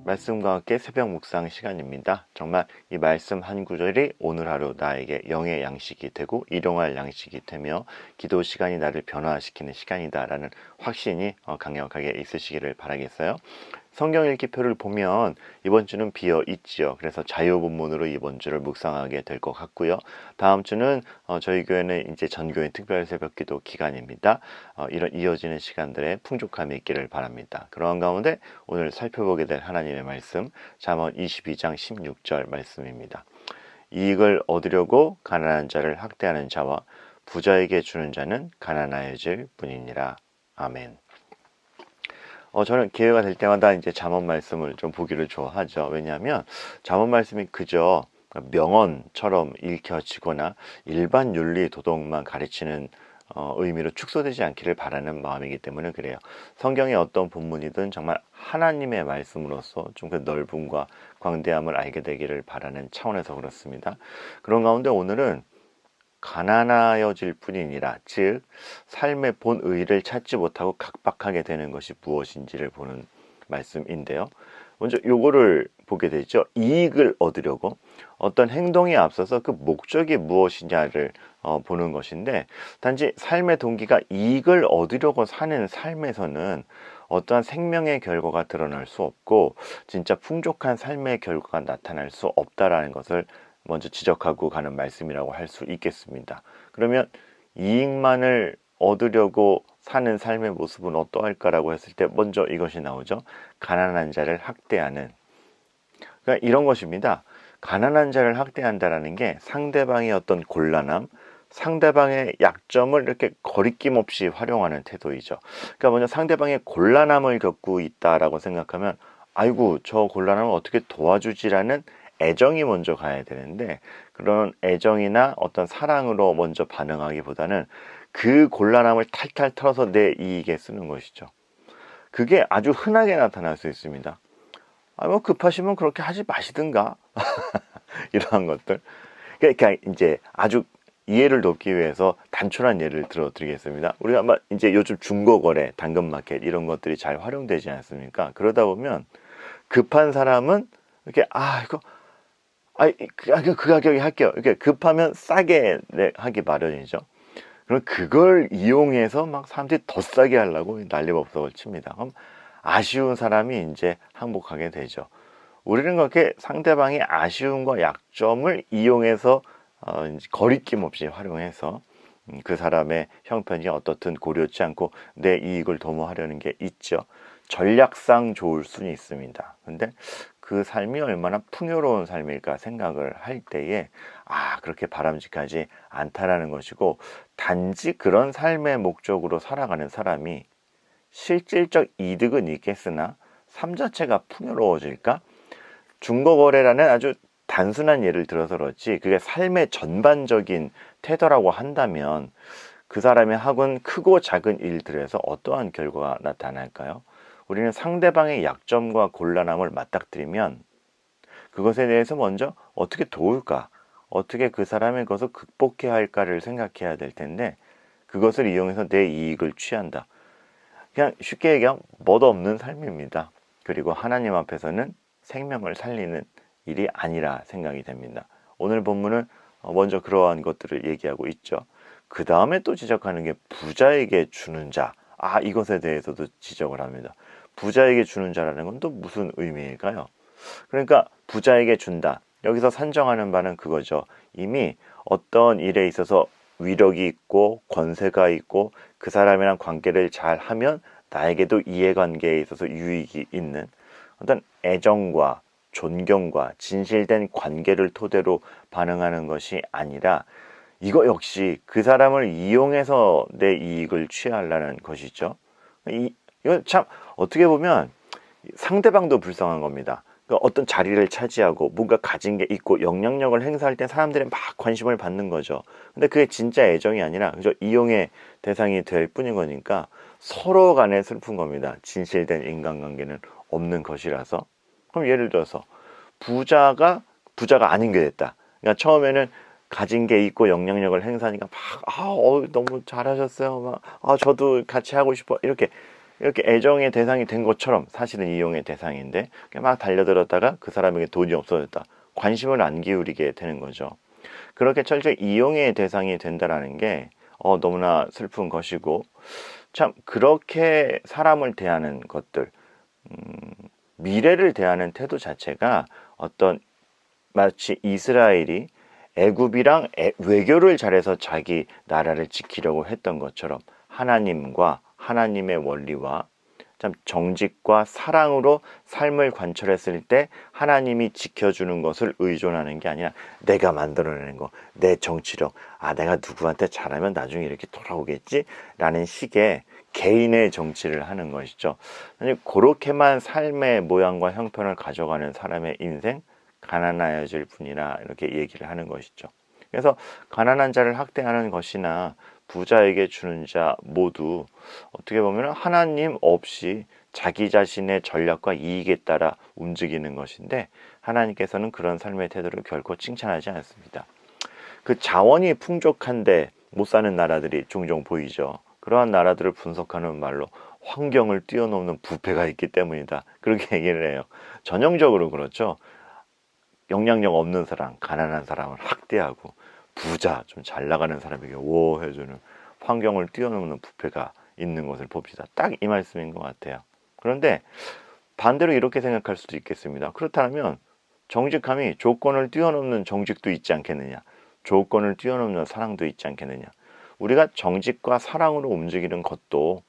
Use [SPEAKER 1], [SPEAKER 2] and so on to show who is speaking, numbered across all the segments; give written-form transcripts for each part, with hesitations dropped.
[SPEAKER 1] 말씀과 함께 새벽 묵상 시간입니다. 정말 이 말씀 한 구절이 오늘 하루 나에게 영의 양식이 되고 일용할 양식이 되며 기도 시간이 나를 변화시키는 시간이다라는 확신이 강력하게 있으시기를 바라겠어요. 성경 읽기표를 보면 이번 주는 비어 있지요. 그래서 자유본문으로 이번 주를 묵상하게 될 것 같고요. 다음 주는 저희 교회는 이제 전교회 특별 새벽기도 기간입니다. 이런 이어지는 시간들에 풍족함이 있기를 바랍니다. 그러한 가운데 오늘 살펴보게 될 하나님의 말씀 잠언 22장 16절 말씀입니다. 이익을 얻으려고 가난한 자를 학대하는 자와 부자에게 주는 자는 가난하여질 뿐이니라. 아멘. 저는 기회가 될 때마다 이제 잠언 말씀을 좀 보기를 좋아하죠. 왜냐하면 잠언 말씀이 그저 명언처럼 읽혀지거나 일반 윤리 도덕만 가르치는 의미로 축소되지 않기를 바라는 마음이기 때문에 그래요. 성경의 어떤 본문이든 정말 하나님의 말씀으로서 좀 그 넓음과 광대함을 알게 되기를 바라는 차원에서 그렇습니다. 그런 가운데 오늘은 가난하여질 뿐이니라, 즉 삶의 본 의를 찾지 못하고 각박하게 되는 것이 무엇인지를 보는 말씀인데요. 먼저 요거를 보게 되죠. 이익을 얻으려고 어떤 행동에 앞서서 그 목적이 무엇이냐를 보는 것인데, 단지 삶의 동기가 이익을 얻으려고 사는 삶에서는 어떠한 생명의 결과가 드러날 수 없고 진짜 풍족한 삶의 결과가 나타날 수 없다라는 것을 먼저 지적하고 가는 말씀이라고 할 수 있겠습니다. 그러면 이익만을 얻으려고 사는 삶의 모습은 어떠할까라고 했을 때 먼저 이것이 나오죠. 가난한 자를 학대하는, 그러니까 이런 것입니다. 가난한 자를 학대한다라는 게 상대방의 어떤 곤란함, 상대방의 약점을 이렇게 거리낌 없이 활용하는 태도이죠. 그러니까 먼저 상대방의 곤란함을 겪고 있다라고 생각하면 아이고 저 곤란함을 어떻게 도와주지라는 애정이 먼저 가야 되는데, 그런 애정이나 어떤 사랑으로 먼저 반응하기보다는 그 곤란함을 탈탈 털어서 내 이익에 쓰는 것이죠. 그게 아주 흔하게 나타날 수 있습니다. 뭐 급하시면 그렇게 하지 마시든가 이러한 것들. 그러니까 이제 아주 이해를 돕기 위해서 단순한 예를 들어 드리겠습니다. 우리가 아마 이제 요즘 중고거래, 당근마켓 이런 것들이 잘 활용되지 않습니까? 그러다 보면 급한 사람은 이렇게 이거 그 가격에 할게요. 이렇게 급하면 싸게 하기 마련이죠. 그럼 그걸 이용해서 막 사람들이 더 싸게 하려고 난리법석을 칩니다. 그럼 아쉬운 사람이 이제 항복하게 되죠. 우리는 그렇게 상대방의 아쉬움과 약점을 이용해서 거리낌 없이 활용해서 그 사람의 형편이 어떻든 고려치 않고 내 이익을 도모하려는 게 있죠. 전략상 좋을 수는 있습니다. 근데 그 삶이 얼마나 풍요로운 삶일까 생각을 할 때에 그렇게 바람직하지 않다라는 것이고, 단지 그런 삶의 목적으로 살아가는 사람이 실질적 이득은 있겠으나 삶 자체가 풍요로워질까? 중고거래라는 아주 단순한 예를 들어서 그렇지 그게 삶의 전반적인 태도라고 한다면 그 사람의 하군 크고 작은 일들에서 어떠한 결과가 나타날까요? 우리는 상대방의 약점과 곤란함을 맞닥뜨리면 그것에 대해서 먼저 어떻게 도울까, 어떻게 그 사람의 것을 극복해야 할까를 생각해야 될 텐데, 그것을 이용해서 내 이익을 취한다. 그냥 쉽게 얘기하면 멋없는 삶입니다. 그리고 하나님 앞에서는 생명을 살리는 일이 아니라 생각이 됩니다. 오늘 본문은 먼저 그러한 것들을 얘기하고 있죠. 그 다음에 또 지적하는 게 부자에게 주는 자. 이것에 대해서도 지적을 합니다. 부자에게 주는 자라는 건 또 무슨 의미일까요? 그러니까 부자에게 준다. 여기서 산정하는 바는 그거죠. 이미 어떤 일에 있어서 위력이 있고 권세가 있고 그 사람이랑 관계를 잘 하면 나에게도 이해관계에 있어서 유익이 있는 어떤 애정과 존경과 진실된 관계를 토대로 반응하는 것이 아니라 이거 역시 그 사람을 이용해서 내 이익을 취하려는 것이죠. 이건 참 어떻게 보면 상대방도 불쌍한 겁니다. 그러니까 어떤 자리를 차지하고 뭔가 가진 게 있고 영향력을 행사할 때 사람들이 막 관심을 받는 거죠. 근데 그게 진짜 애정이 아니라 그저 이용의 대상이 될 뿐인 거니까 서로 간에 슬픈 겁니다. 진실된 인간관계는 없는 것이라서. 그럼 예를 들어서 부자가 아닌 게 됐다. 그러니까 처음에는 가진 게 있고 영향력을 행사하니까 막 너무 잘하셨어요. 막 저도 같이 하고 싶어. 이렇게 이렇게 애정의 대상이 된 것처럼 사실은 이용의 대상인데 막 달려들었다가 그 사람에게 돈이 없어졌다. 관심을 안 기울이게 되는 거죠. 그렇게 철저히 이용의 대상이 된다라는 게 너무나 슬픈 것이고, 참 그렇게 사람을 대하는 것들, 미래를 대하는 태도 자체가 어떤 마치 이스라엘이 애굽이랑 외교를 잘해서 자기 나라를 지키려고 했던 것처럼 하나님과 하나님의 원리와 참 정직과 사랑으로 삶을 관철했을 때 하나님이 지켜주는 것을 의존하는 게 아니라 내가 만들어내는 거, 내 정치력, 내가 누구한테 잘하면 나중에 이렇게 돌아오겠지? 라는 식의 개인의 정치를 하는 것이죠. 그렇게만 삶의 모양과 형편을 가져가는 사람의 인생, 가난하여질 뿐이라 이렇게 얘기를 하는 것이죠. 그래서 가난한 자를 학대하는 것이나 부자에게 주는 자 모두 어떻게 보면 하나님 없이 자기 자신의 전략과 이익에 따라 움직이는 것인데, 하나님께서는 그런 삶의 태도를 결코 칭찬하지 않습니다. 그 자원이 풍족한데 못 사는 나라들이 종종 보이죠. 그러한 나라들을 분석하는 말로 환경을 뛰어넘는 부패가 있기 때문이다, 그렇게 얘기를 해요. 전형적으로 그렇죠. 영향력 없는 사람, 가난한 사람을 학대하고 부자, 좀 잘 나가는 사람에게 오 해주는 환경을 뛰어넘는 부패가 있는 것을 봅시다. 딱 이 말씀인 것 같아요. 그런데 반대로 이렇게 생각할 수도 있겠습니다. 그렇다면 정직함이 조건을 뛰어넘는 정직도 있지 않겠느냐, 조건을 뛰어넘는 사랑도 있지 않겠느냐. 우리가 정직과 사랑으로 움직이는 것도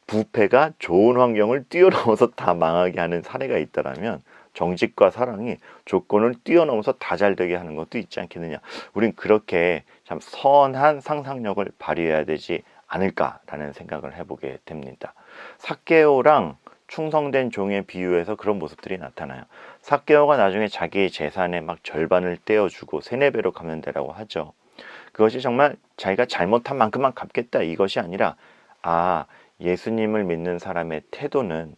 [SPEAKER 1] 부패가 좋은 환경을 뛰어넘어서 다 망하게 하는 사례가 있다면, 정직과 사랑이 조건을 뛰어넘어서 다 잘되게 하는 것도 있지 않겠느냐. 우린 그렇게 참 선한 상상력을 발휘해야 되지 않을까라는 생각을 해보게 됩니다. 삭개오랑 충성된 종의 비유에서 그런 모습들이 나타나요. 삭개오가 나중에 자기의 재산의 막 절반을 떼어주고 세네 배로 갚는 데라고 하죠. 그것이 정말 자기가 잘못한 만큼만 갚겠다 이것이 아니라, 예수님을 믿는 사람의 태도는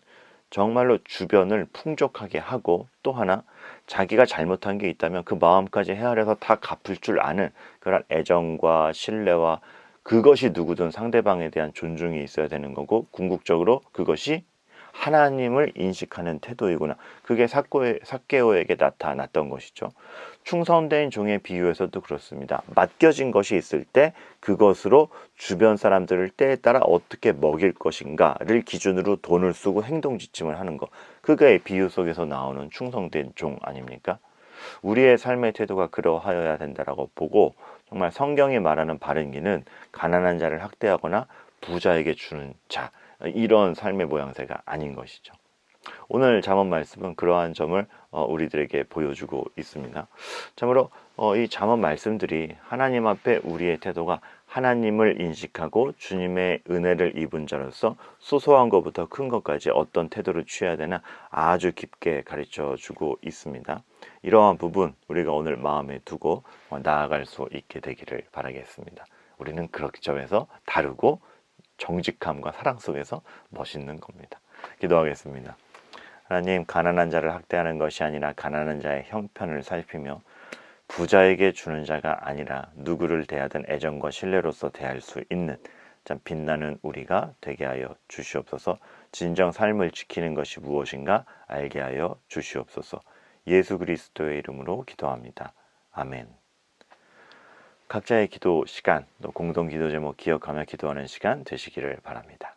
[SPEAKER 1] 정말로 주변을 풍족하게 하고, 또 하나 자기가 잘못한 게 있다면 그 마음까지 헤아려서 다 갚을 줄 아는 그런 애정과 신뢰와, 그것이 누구든 상대방에 대한 존중이 있어야 되는 거고, 궁극적으로 그것이 하나님을 인식하는 태도이구나. 그게 삭개오에게 나타났던 것이죠. 충성된 종의 비유에서도 그렇습니다. 맡겨진 것이 있을 때 그것으로 주변 사람들을 때에 따라 어떻게 먹일 것인가를 기준으로 돈을 쓰고 행동 지침을 하는 것. 그게 비유 속에서 나오는 충성된 종 아닙니까? 우리의 삶의 태도가 그러하여야 된다라고 보고, 정말 성경이 말하는 바른 길은 가난한 자를 학대하거나 부자에게 주는 자, 이런 삶의 모양새가 아닌 것이죠. 오늘 잠언 말씀은 그러한 점을 우리들에게 보여주고 있습니다. 참으로 이 잠언 말씀들이 하나님 앞에 우리의 태도가 하나님을 인식하고 주님의 은혜를 입은 자로서 소소한 것부터 큰 것까지 어떤 태도를 취해야 되나 아주 깊게 가르쳐 주고 있습니다. 이러한 부분 우리가 오늘 마음에 두고 나아갈 수 있게 되기를 바라겠습니다. 우리는 그렇게 점에서 다르고 정직함과 사랑 속에서 멋있는 겁니다. 기도하겠습니다. 하나님, 가난한 자를 학대하는 것이 아니라 가난한 자의 형편을 살피며 부자에게 주는 자가 아니라 누구를 대하든 애정과 신뢰로서 대할 수 있는 참 빛나는 우리가 되게 하여 주시옵소서. 진정 삶을 지키는 것이 무엇인가 알게 하여 주시옵소서. 예수 그리스도의 이름으로 기도합니다. 아멘. 각자의 기도 시간, 또 공동 기도 제목 기억하며 기도하는 시간 되시기를 바랍니다.